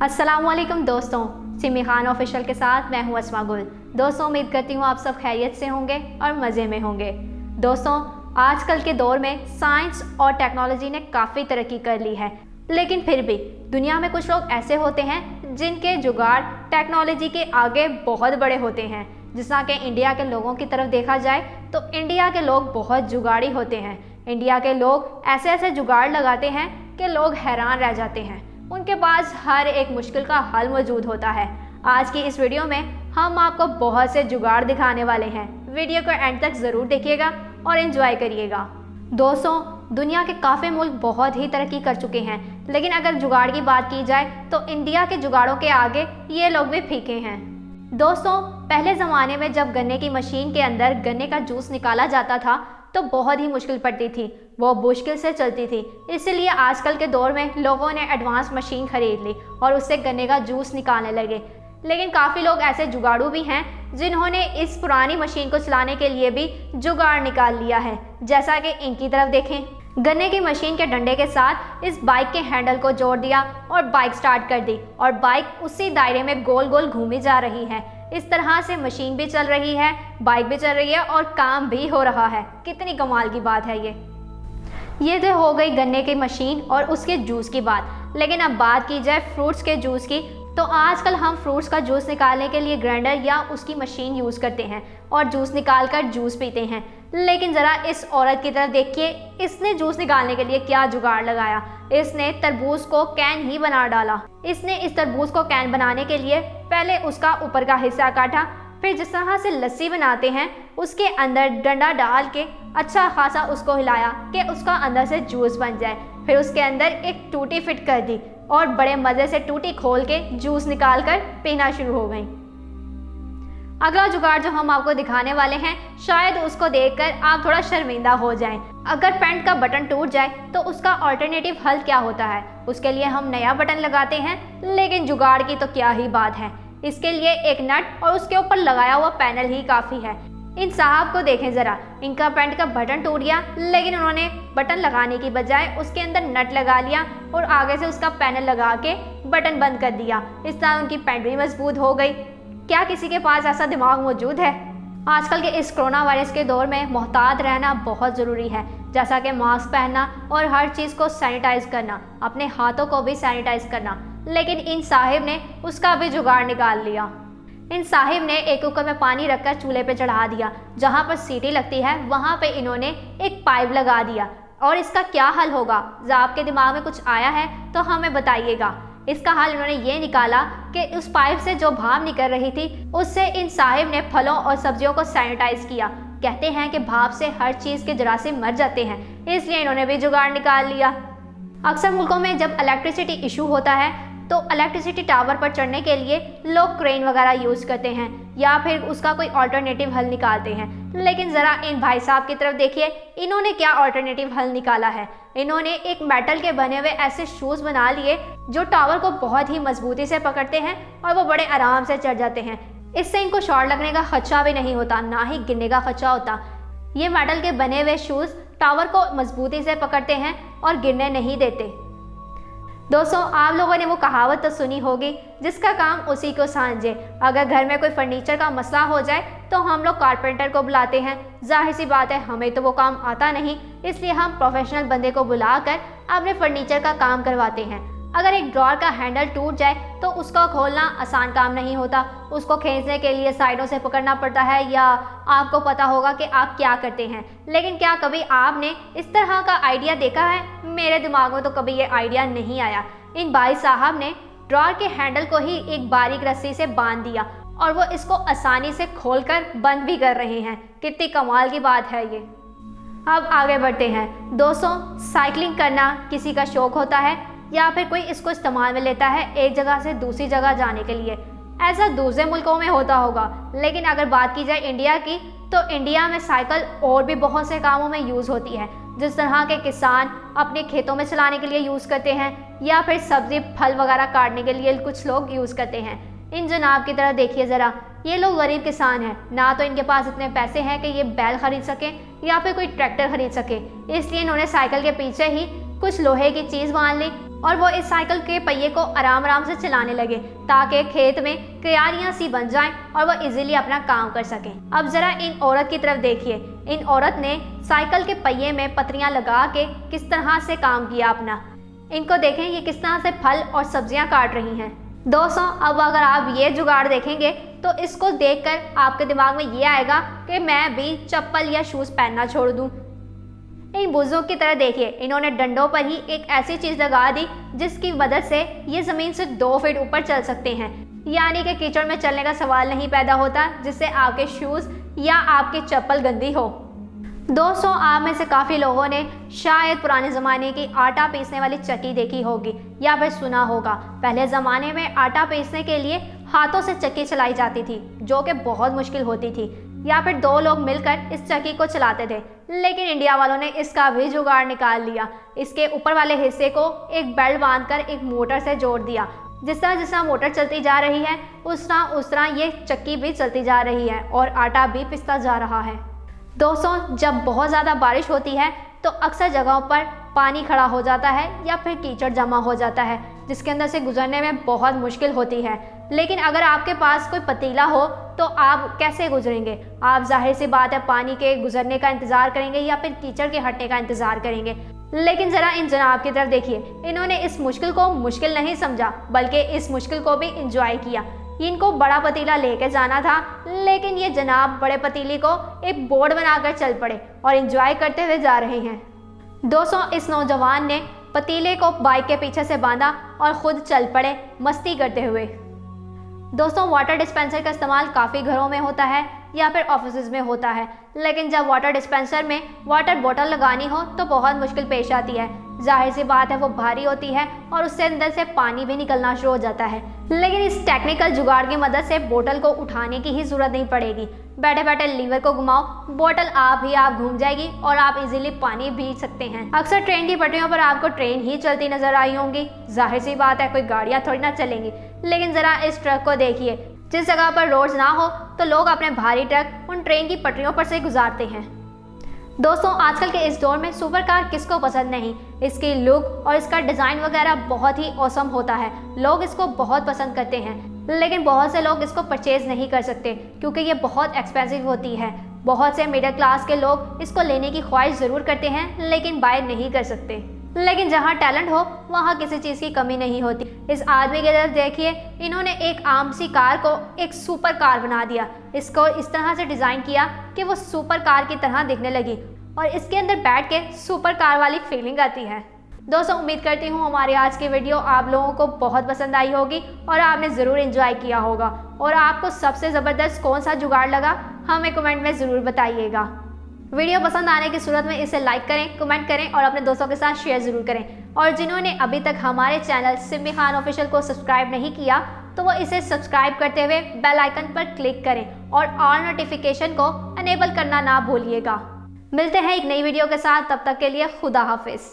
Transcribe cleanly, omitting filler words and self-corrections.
अस्सलामुअलैकुम दोस्तों, सिमी खान ऑफिशियल के साथ मैं हूं अस्मा गुल। दोस्तों, उम्मीद करती हूं आप सब खैरियत से होंगे और मज़े में होंगे। दोस्तों, आजकल के दौर में साइंस और टेक्नोलॉजी ने काफ़ी तरक्की कर ली है, लेकिन फिर भी दुनिया में कुछ लोग ऐसे होते हैं जिनके जुगाड़ टेक्नोलॉजी के आगे बहुत बड़े होते हैं। जिस तरह के इंडिया के लोगों की तरफ देखा जाए तो इंडिया के लोग बहुत जुगाड़ी होते हैं। इंडिया के लोग ऐसे ऐसे जुगाड़ लगाते हैं कि लोग हैरान रह जाते हैं। उनके पास हर एक मुश्किल का हल मौजूद होता है। आज की इस वीडियो में हम आपको बहुत से जुगाड़ दिखाने वाले हैं। वीडियो को एंड तक ज़रूर देखिएगा और एंजॉय करिएगा। दोस्तों, दुनिया के काफ़ी मुल्क बहुत ही तरक्की कर चुके हैं, लेकिन अगर जुगाड़ की बात की जाए तो इंडिया के जुगाड़ों के आगे ये लोग भी फीके हैं। दोस्तों, पहले ज़माने में जब गन्ने की मशीन के अंदर गन्ने का जूस निकाला जाता था तो बहुत ही मुश्किल पड़ती थी, वो मुश्किल से चलती थी। इसलिए आजकल के दौर में लोगों ने एडवांस मशीन खरीद ली और उससे गन्ने का जूस निकालने लगे। लेकिन काफ़ी लोग ऐसे जुगाड़ू भी हैं जिन्होंने इस पुरानी मशीन को चलाने के लिए भी जुगाड़ निकाल लिया है। जैसा कि इनकी तरफ देखें, गन्ने की मशीन के डंडे के साथ इस बाइक के हैंडल को जोड़ दिया और बाइक स्टार्ट कर दी और बाइक उसी दायरे में गोल गोल घूमी जा रही है। इस तरह से मशीन भी चल रही है, बाइक भी चल रही है और काम भी हो रहा है। कितनी कमाल की बात है ये तो हो गई गन्ने की मशीन और उसके जूस की बात। लेकिन अब बात की जाए फ्रूट्स के जूस की, तो आजकल हम फ्रूट्स का जूस निकालने के लिए ग्राइंडर या उसकी मशीन यूज़ करते हैं और जूस निकाल कर जूस पीते हैं। लेकिन ज़रा इस औरत की तरफ देखिए, इसने जूस निकालने के लिए क्या जुगाड़ लगाया। इसने तरबूज को कैन ही बना डाला। इसने इस तरबूज को कैन बनाने के लिए पहले उसका ऊपर का हिस्सा काटा, फिर जिस तरह से लस्सी बनाते हैं उसके अंदर डंडा डाल के अच्छा खासा उसको हिलाया कि उसका अंदर से जूस बन जाए। फिर उसके अंदर एक टूटी फिट कर दी और बड़े मज़े से टूटी खोल के जूस निकाल कर पीना शुरू हो गई। अगला जुगाड़ जो हम आपको दिखाने वाले हैं, शायद उसको देखकर आप थोड़ा शर्मिंदा हो जाएं। अगर पैंट का बटन टूट जाए तो उसका ऑल्टरनेटिव हल क्या होता है? उसके लिए हम नया बटन लगाते हैं, लेकिन जुगाड़ की तो क्या ही बात है। इसके लिए एक नट और उसके ऊपर लगाया हुआ पैनल ही काफ़ी है। इन साहब को देखें ज़रा, इनका पैंट का बटन टूट गया, लेकिन उन्होंने बटन लगाने की बजाय उसके अंदर नट लगा लिया और आगे से उसका पैनल लगा के बटन बंद कर दिया। इस तरह उनकी पैंट भी मजबूत हो गई। क्या किसी के पास ऐसा दिमाग मौजूद है? आजकल के इस कोरोना वायरस के दौर में मोहतात रहना बहुत ज़रूरी है, जैसा कि मास्क पहनना और हर चीज़ को सैनिटाइज करना, अपने हाथों को भी सैनिटाइज करना। लेकिन इन साहिब ने उसका भी जुगाड़ निकाल लिया। इन साहिब ने एक कुकर में पानी रखकर चूल्हे पे चढ़ा दिया। जहाँ पर सीटी लगती है वहाँ पे इन्होंने एक पाइप लगा दिया। और इसका क्या हल होगा? जब आपके दिमाग में कुछ आया है तो हमें बताइएगा। इसका हल इन्होंने ये निकाला कि उस पाइप से जो भाप निकल रही थी उससे इन साहिब ने फलों और सब्जियों को सैनिटाइज किया। कहते हैं कि भाप से हर चीज़ के जरासीम मर जाते हैं, इसलिए इन्होंने भी जुगाड़ निकाल लिया। अक्सर मुल्कों में जब इलेक्ट्रिसिटी इशू होता है तो इलेक्ट्रिसिटी टावर पर चढ़ने के लिए लोग क्रेन वगैरह यूज़ करते हैं या फिर उसका कोई ऑल्टरनेटिव हल निकालते हैं। लेकिन ज़रा इन भाई साहब की तरफ देखिए, इन्होंने क्या ऑल्टरनेटिव हल निकाला है। इन्होंने एक मेटल के बने हुए ऐसे शूज़ बना लिए जो टावर को बहुत ही मजबूती से पकड़ते हैं और वो बड़े आराम से चढ़ जाते हैं। इससे इनको शॉर्ट लगने का खदशा भी नहीं होता, ना ही गिरने का खदशा होता। ये मेटल के बने हुए शूज़ टावर को मजबूती से पकड़ते हैं और गिरने नहीं देते। दोस्तों, आप लोगों ने वो कहावत तो सुनी होगी, जिसका काम उसी को सांझे। अगर घर में कोई फर्नीचर का मसला हो जाए तो हम लोग कारपेंटर को बुलाते हैं। जाहिर सी बात है, हमें तो वो काम आता नहीं, इसलिए हम प्रोफेशनल बंदे को बुलाकर अपने फर्नीचर का काम करवाते हैं। अगर एक ड्रॉर का हैंडल टूट जाए तो उसको खोलना आसान काम नहीं होता। उसको खींचने के लिए साइडों से पकड़ना पड़ता है, या आपको पता होगा कि आप क्या करते हैं। लेकिन क्या कभी आपने इस तरह का आइडिया देखा है? मेरे दिमाग में तो कभी ये आइडिया नहीं आया। इन भाई साहब ने ड्रॉर के हैंडल को ही एक बारीक रस्सी से बांध दिया और वो इसको आसानी से खोलकर बंद भी कर रहे हैं। कितनी कमाल की बात है ये। अब आगे बढ़ते हैं। दोस्तों, साइकिलिंग करना किसी का शौक होता है या फिर कोई इसको इस्तेमाल में लेता है एक जगह से दूसरी जगह जाने के लिए। ऐसा दूसरे मुल्कों में होता होगा, लेकिन अगर बात की जाए इंडिया की, तो इंडिया में साइकिल और भी बहुत से कामों में यूज़ होती है। जिस तरह के किसान अपने खेतों में चलाने के लिए यूज़ करते हैं या फिर सब्ज़ी फल वगैरह काटने के लिए कुछ लोग यूज़ करते हैं। इन जनाब की तरह देखिए ज़रा, ये लोग गरीब किसान हैं, ना तो इनके पास इतने पैसे हैं कि ये बैल खरीद सकें या फिर कोई ट्रैक्टर खरीद सके। इसलिए इन्होंने साइकिल के पीछे ही कुछ लोहे की चीज़ बांध ली और वो इस साइकिल के पहिए को आराम आराम से चलाने लगे ताकि खेत में क्यारियां सी बन जाएं और वो इजीली अपना काम कर सकें। अब जरा इन औरत की तरफ देखिए। इन औरत ने साइकिल के पहिए में पत्रियां लगा के किस तरह से काम किया अपना। इनको देखें ये किस तरह से फल और सब्जियां काट रही हैं। दोस्तों अब अगर आप ये जुगाड़ देखेंगे तो इसको देखकर आपके दिमाग में ये आएगा कि मैं भी चप्पल या शूज़ पहनना छोड़ दूं। इन बुजुर्ग की तरह देखिए, इन्होंने डंडों पर ही एक ऐसी चीज़ लगा दी जिसकी मदद से ये ज़मीन से 2 फीट ऊपर चल सकते हैं। यानी कि कीचड़ में चलने का सवाल नहीं पैदा होता जिससे आपके शूज़ या आपकी चप्पल गंदी हो। दोस्तों आप में से काफ़ी लोगों ने शायद पुराने ज़माने की आटा पीसने वाली चक्की देखी होगी या फिर सुना होगा। पहले ज़माने में आटा पीसने के लिए हाथों से चक्की चलाई जाती थी जो कि बहुत मुश्किल होती थी, या फिर 2 लोग मिलकर इस चक्की को चलाते थे। लेकिन इंडिया वालों ने इसका भी जुगाड़ निकाल लिया। इसके ऊपर वाले हिस्से को एक बेल्ट बांधकर एक मोटर से जोड़ दिया। जिस तरह मोटर चलती जा रही है उस तरह ये चक्की भी चलती जा रही है और आटा भी पिसता जा रहा है। दोस्तों जब बहुत ज़्यादा बारिश होती है तो अक्सर जगहों पर पानी खड़ा हो जाता है या फिर कीचड़ जमा हो जाता है जिसके अंदर से गुजरने में बहुत मुश्किल होती है। लेकिन अगर आपके पास कोई पतीला हो तो आप कैसे गुजरेंगे? आप जाहिर सी बात है पानी के गुजरने का इंतज़ार करेंगे या फिर कीचड़ के हटने का इंतज़ार करेंगे। लेकिन ज़रा इन जनाब की तरफ देखिए, इन्होंने इस मुश्किल को मुश्किल नहीं समझा बल्कि इस मुश्किल को भी इंजॉय किया। इनको बड़ा पतीला लेके जाना था लेकिन ये जनाब बड़े पतीले को एक बोर्ड बनाकर चल पड़े और एंजॉय करते हुए जा रहे हैं। दोस्तों इस नौजवान ने पतीले को बाइक के पीछे से बांधा और खुद चल पड़े मस्ती करते हुए। दोस्तों वाटर डिस्पेंसर का इस्तेमाल काफ़ी घरों में होता है या फिर ऑफिस में होता है, लेकिन जब वाटर डिस्पेंसर में वाटर बोतल लगानी हो तो बहुत मुश्किल पेश आती है। जाहिर सी बात है वो भारी होती है और उससे अंदर से पानी भी निकलना शुरू हो जाता है। लेकिन इस टेक्निकल जुगाड़ की मदद से बोतल को उठाने की ही जरूरत नहीं पड़ेगी। बैठे बैठे लीवर को घुमाओ, बोतल आप घूम जाएगी और आप इजीली पानी पी सकते हैं। अक्सर ट्रेन की पटरियों पर आपको ट्रेन ही चलती नजर आई होंगी। जाहिर सी बात है कोई गाड़ियाँ थोड़ी ना चलेंगी। लेकिन ज़रा इस ट्रक को देखिए, जिस जगह पर रोड्स ना हो तो लोग अपने भारी ट्रक उन ट्रेन की पटरियों पर से गुजारते हैं। दोस्तों आजकल के इस दौर में सुपर कार किसको पसंद नहीं। इसकी लुक और इसका डिज़ाइन वगैरह बहुत ही ऑसम होता है। लोग इसको बहुत पसंद करते हैं, लेकिन बहुत से लोग इसको परचेज नहीं कर सकते क्योंकि ये बहुत एक्सपेंसिव होती है। बहुत से मिडिल क्लास के लोग इसको लेने की ख्वाहिश ज़रूर करते हैं लेकिन बाय नहीं कर सकते। लेकिन जहाँ टैलेंट हो वहाँ किसी चीज़ की कमी नहीं होती। इस आदमी की तरफ देखिए, इन्होंने एक आम सी कार को एक सुपर कार बना दिया। इसको इस तरह से डिज़ाइन किया कि वो सुपर कार की तरह दिखने लगी और इसके अंदर बैठ के सुपर कार वाली फीलिंग आती है। दोस्तों उम्मीद करती हूँ हमारी आज की वीडियो आप लोगों को बहुत पसंद आई होगी और आपने ज़रूर एंजॉय किया होगा। और आपको सबसे ज़बरदस्त कौन सा जुगाड़ लगा हमें कमेंट में ज़रूर बताइएगा। वीडियो पसंद आने की सूरत में इसे लाइक करें, कमेंट करें और अपने दोस्तों के साथ शेयर ज़रूर करें। और जिन्होंने अभी तक हमारे चैनल सिमी खान ऑफिशियल को सब्सक्राइब नहीं किया तो वो इसे सब्सक्राइब करते हुए बेल आइकन पर क्लिक करें और ऑल नोटिफिकेशन को अनेबल करना ना भूलिएगा। मिलते हैं एक नई वीडियो के साथ, तब तक के लिए खुदा हाफिज़।